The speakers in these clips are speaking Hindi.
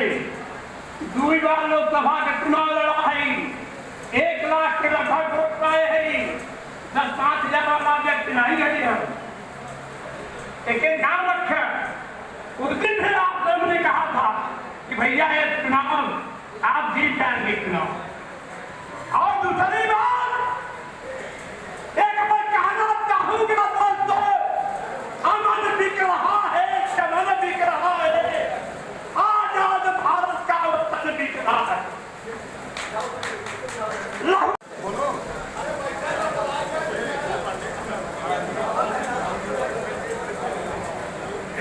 है 2 बार लोकसभा के चुनाव लड़ा है 1 लाख के लगभग वोट पाए है 10-5 वाला व्यक्ति नहीं गए हैं। लेकिन ध्यान रखें उस दिन से आप सबने कहा था कि भैया ये चुनाव आप जीत जाएंगे चुनाव। और दूसरी बात एक मैं कहना चाहूंगा दोस्तों, अमन बिक रहा है, शमन बिक रहा है, आजाद भारत का वतन बिक रहा है।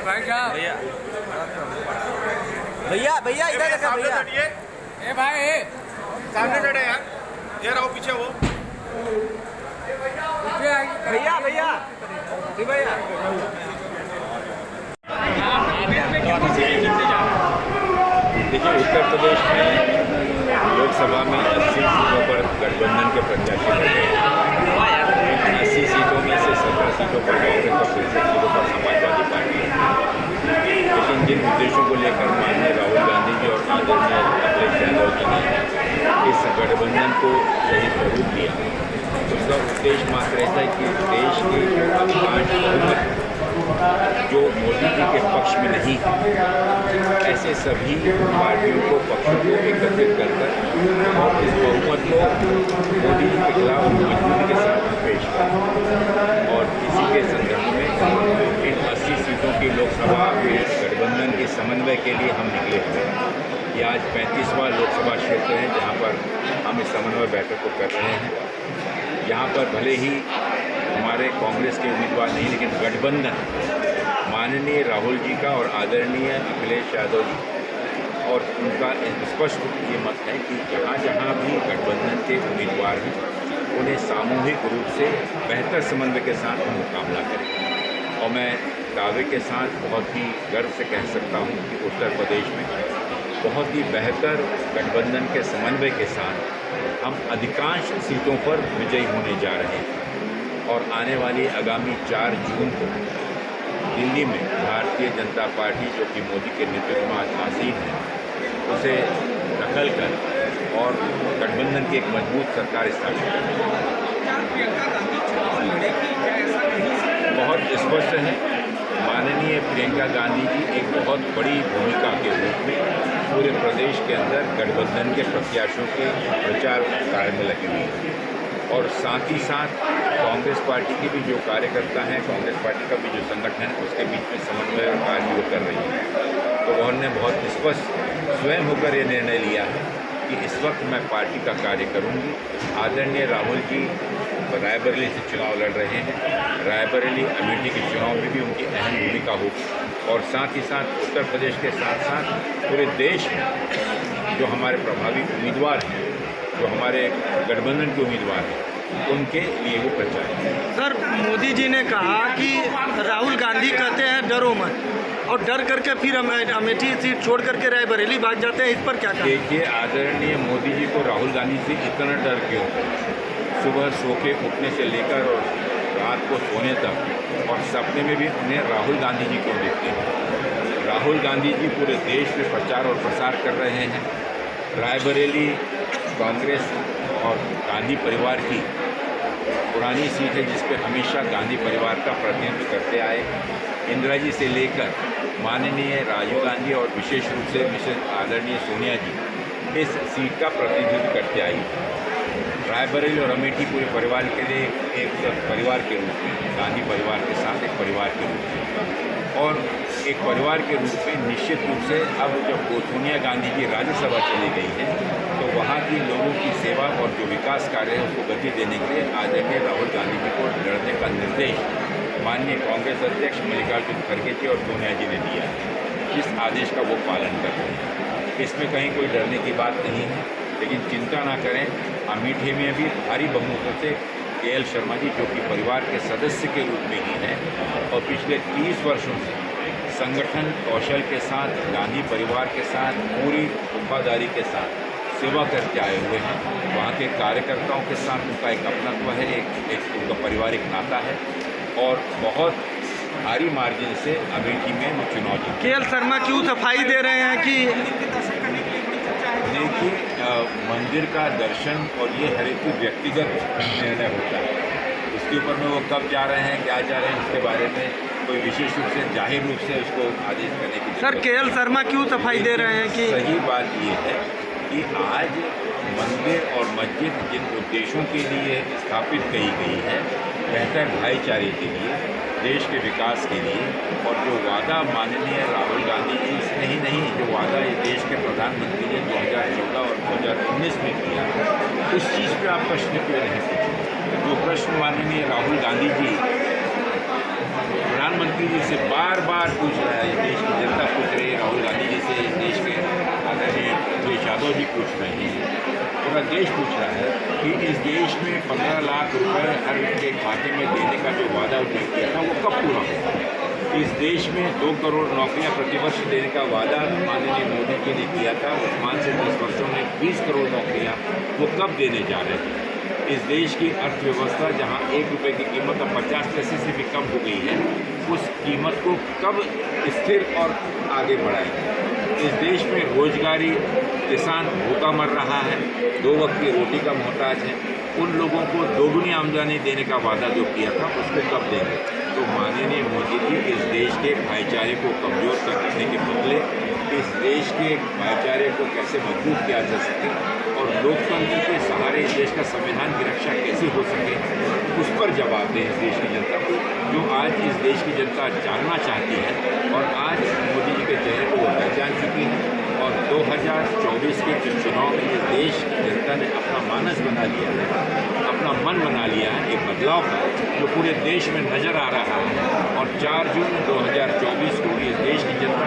भैया भैया भैया इधर देखो भैया। ए भाई सामने चढ़े यार, ये रहो पीछे वो भैया भैया जी भैया। देखिए उत्तर प्रदेश में लोकसभा में 80 सीटों पर गठबंधन के प्रत्याशी लड़ रहे हैं। 80 सीटों में से 17 सीटों पर कांग्रेस और 63 सीटों पर समाजवादी पार्टी है। लेकिन जिन उद्देश्यों को लेकर माननीय राहुल गांधी जी और आदरणीय अखिलेश यादव जी ने इस गठबंधन को सही स्वरूप दिया, उसका उद्देश्य मात्र रहता है कि देश के अधिकांश बहुमत जो मोदी जी के पक्ष में नहीं है, ऐसे सभी पार्टियों को पक्षों को एकत्रित कर और इस बहुमत को मोदी जी के खिलाफ मजबूती के साथ पेश करें। और इसी के संदर्भ में इन 80 सीटों की लोकसभा में गठबंधन के समन्वय के लिए हम निकले हुए हैं। ये आज 35वां लोकसभा क्षेत्र है जहाँ पर हम इस समन्वय बैठक को कर रहे हैं। यहाँ पर भले ही हमारे कांग्रेस के उम्मीदवार नहीं, लेकिन गठबंधन माननीय राहुल जी का और आदरणीय अखिलेश यादव जी और उनका स्पष्ट ये मत है कि जहाँ जहाँ भी गठबंधन के उम्मीदवार हैं उन्हें सामूहिक रूप से बेहतर समन्वय के साथ हम मुकाबला करें। और मैं दावे के साथ बहुत ही गर्व से कह सकता हूँ कि उत्तर प्रदेश में बहुत ही बेहतर गठबंधन के समन्वय के साथ हम अधिकांश सीटों पर विजयी होने जा रहे हैं। और आने वाली आगामी 4 जून को दिल्ली में भारतीय जनता पार्टी जो कि मोदी के नेतृत्व में आसीन है, उसे दखल कर और गठबंधन की एक मजबूत सरकार स्थापित करें। बहुत स्पष्ट है, माननीय प्रियंका गांधी जी एक बहुत बड़ी भूमिका के रूप में पूरे प्रदेश के अंदर गठबंधन के प्रत्याशियों के प्रचार कार्य में लगी हुई है। और साथ ही साथ कांग्रेस पार्टी के भी जो कार्यकर्ता हैं, कांग्रेस पार्टी का भी जो संगठन है, उसके बीच में समन्वय कार्य वो कर रही है। तो उन्होंने बहुत स्पष्ट स्वयं होकर ये निर्णय लिया है कि इस वक्त मैं पार्टी का कार्य करूंगी। आदरणीय राहुल जी रायबरेली से चुनाव लड़ रहे हैं, रायबरेली अमेठी के चुनाव में भी उनकी अहम भूमिका होगी। और साथ ही साथ उत्तर प्रदेश के साथ साथ पूरे देश में जो हमारे प्रभावी उम्मीदवार हैं, जो हमारे गठबंधन के उम्मीदवार हैं, उनके लिए वो प्रचार है। सर, मोदी जी ने कहा कि राहुल गांधी कहते हैं डरो मत, और डर करके फिर अमेठी सीट छोड़ करके रायबरेली भाग जाते हैं, इस पर क्या कहा? देखिए, आदरणीय मोदी जी को राहुल गांधी से इतना डर क्यों? सुबह सो के उठने से लेकर और रात को सोने तक और सपने में भी उन्हें राहुल गांधी जी को देखते हैं। राहुल गांधी जी पूरे देश में प्रचार और प्रसार कर रहे हैं। रायबरेली कांग्रेस और गांधी परिवार की पुरानी सीट है, जिस पर हमेशा गांधी परिवार का प्रतिनिधित्व करते आए। इंदिरा जी से लेकर माननीय राजीव गांधी और विशेष रूप से मिसेस आदरणीय सोनिया जी इस सीट का प्रतिनिधित्व करते आई। रायबरेली और अमेठी पूरे परिवार के लिए एक परिवार के रूप में, गांधी परिवार के साथ एक परिवार के रूप में और एक परिवार के रूप में निश्चित रूप से अब जब सोनिया गांधी जी राज्यसभा चली गई है, तो वहाँ की लोगों की सेवा और जो विकास कार्य है उसको गति देने के लिए आदरणीय राहुल गांधी जी को लड़ने का निर्देश माननीय कांग्रेस अध्यक्ष मल्लिकार्जुन खड़गे जी और सोनिया जी ने दिया है। इस आदेश का वो पालन कर रहे हैं। इसमें कहीं कोई डरने की बात नहीं है, लेकिन चिंता ना करें। अमेठी में भी भारी बहुमतों से KL शर्मा जी, जो कि परिवार के सदस्य के रूप में ही हैं और पिछले 30 वर्षों से संगठन कौशल के साथ, गांधी परिवार के साथ पूरी वफादारी के साथ सेवा करके आए हुए हैं। वहाँ के कार्यकर्ताओं के साथ उनका एक अपनत्व है, एक उनका पारिवारिक नाता है और बहुत भारी मार्जिन से अमेठी में वो चुनाव जीते। KL शर्मा क्यों सफाई दे रहे हैं कि देखिए मंदिर का दर्शन और ये हर एक की व्यक्तिगत निर्णय होता है। उसके ऊपर में वो कब जा रहे हैं, क्या जा रहे हैं, उसके बारे में कोई विशेष रूप से जाहिर रूप से उसको आदेश करने की सर केएल शर्मा क्यों सफाई दे रहे हैं कि सही बात ये है कि आज मंदिर और मस्जिद जिन उद्देश्यों के लिए स्थापित की गई है, बेहतर भाईचारे के लिए, देश के विकास के लिए, और जो वादा माननीय राहुल गांधी जी से नहीं जो वादा इस देश के प्रधानमंत्री ने 2014 और 2019 में किया, उस चीज़ पे आप प्रश्न क्यों नहीं पूछे? जो प्रश्न माननीय राहुल गांधी जी प्रधानमंत्री जी से बार बार पूछ रहा है, देश की जनता पूछ रही है, राहुल गांधी जी से देश के आदरणीय अखिलेश यादव जी पूछ रहे हैं, पूरा देश पूछ रहा है कि इस देश में 15 लाख रुपए हर के खाते में देने का जो वादा उन्होंने किया था वो कब पूरा होगा? इस देश में 2 करोड़ नौकरियां प्रतिवर्ष देने का वादा माननीय मोदी जी ने किया था, वर्तमान से 10 वर्षों में 20 करोड़ नौकरियां वो कब देने जा रहे हैं? इस देश की अर्थव्यवस्था जहां 1 रुपये की कीमत अब 50 पैसे से भी कम हो गई है, उस कीमत को कब स्थिर और आगे बढ़ाएंगे? इस देश में रोजगारी, किसान भूखा मर रहा है, 2 वक्त की रोटी का मोहताज है, उन लोगों को दोगुनी आमदनी देने का वादा जो किया था उसको कब देंगे? तो माननीय मोदी जी इस देश के भाईचारे को कमज़ोर करने के बदले इस देश के भाईचारे को कैसे मजबूत किया जा सके और लोकतंत्र के सहारे इस देश का संविधान की रक्षा कैसे हो सके, उस पर जवाब दें इस देश की जनता को, जो आज इस देश की जनता जानना चाहती है और आज मोदी जी के चेहरे को वो पहचान चुकी है। और 2024 के चुनाव में इस देश की जनता ने अपना मानस बना लिया है, अपना मन बना लिया है एक बदलाव का, जो पूरे देश में नज़र आ रहा है। और 4 जून 2024 को इस देश की जनता